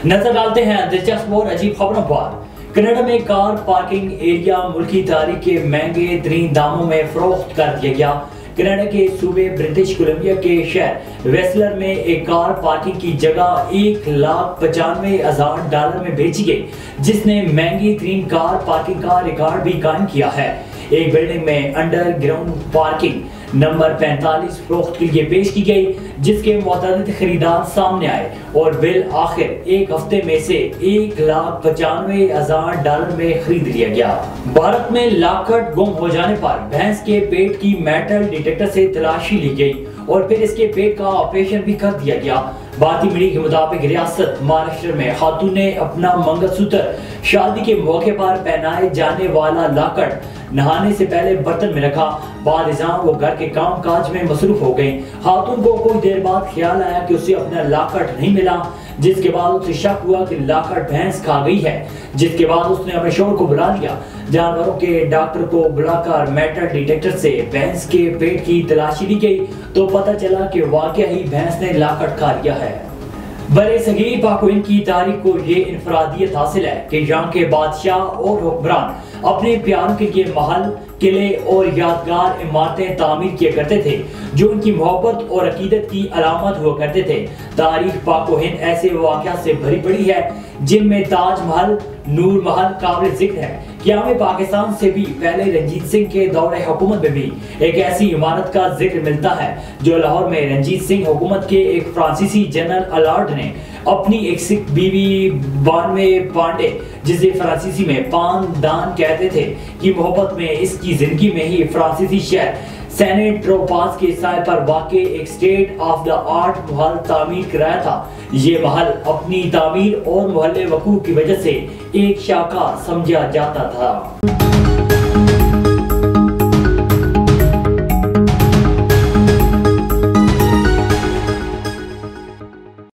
नजर डालते हैं दिलचस्प और अजीब खबरों पर। कनाडा में कार पार्किंग एरिया मुल्की तारीख के महंगे तरीन दामों में फरोख्त कर दिया गया। कनाडा के सूबे ब्रिटिश कोलंबिया के शहर वेस्लर में एक कार पार्किंग की जगह $1,95,000 में बेची गई, जिसने महंगी तरीन कार पार्किंग का रिकॉर्ड भी कायम किया है। एक बिल्डिंग में अंडरग्राउंड पार्किंग नंबर 45 फरोख्त के लिए पेश की गई, जिसके मुतअद्दिद खरीदार सामने आए और बिल आखिर एक हफ्ते में से $1,95,000 में खरीद लिया गया। भारत में लाकट गुम हो जाने पर भैंस के पेट की मेटल डिटेक्टर से तलाशी ली गई और फिर इसके पेट का ऑपरेशन भी कर दिया गया। भारतीय मीडिया के मुताबिक रियासत महाराष्ट्र में खातून ने अपना मंगलसूत्र शादी के मौके पर पहनाए जाने वाला लाकट नहाने से पहले बर्तन में रखा। बाद वो घर के काम काज में मसरूफ हो गई। खातून को कुछ देर बाद ख्याल आया कि उसे अपना लाकट नहीं मिला, जिसके बाद उसे शक हुआ कि लाकट भैंस खा गई है। जिसके बाद उसने अपने शोहर को बुला लिया। जानवरों के डॉक्टर को बुलाकर मेटल डिटेक्टर से भैंस के पेट की तलाशी ली गई तो पता चला कि वाकई ही भैंस ने लाकट खा लिया है। बरे-सगीर पाक-ओ-हिंद की तारीख को ये इनफरादियत हासिल है कि यहाँ के बादशाह और हुक्मरान अपने प्यारों के लिए महल, किले और यादगार इमारतें तामीर किया करते थे, जो उनकी मोहब्बत और अकीदत की अलामत हुआ करते थे। तारीख पाक-ओ-हिंद ऐसे वाक़यात से भरी पड़ी है जिनमें ताजमहल, नूर महल काबिल जिक्र है। क़याम पाकिस्तान से भी पहले रंजीत सिंह के दौरे हुकूमत में भी एक ऐसी इमारत का जिक्र मिलता है जो लाहौर में रंजीत सिंह हुकूमत के एक फ्रांसीसी जनरल अलार्ड ने अपनी एक सिख बीवी बानवे पांडे, जिसे फ्रांसीसी में पानदान कहते थे, की मोहब्बत में इसकी जिंदगी में ही फ्रांसीसी शहर सेनेट ट्रोपास के साय पर वाक़े एक स्टेट ऑफ द आर्ट महल तामीर कराया था। ये महल अपनी तामीर और महल वकूफ की वजह से एक शाहकार समझा जाता था।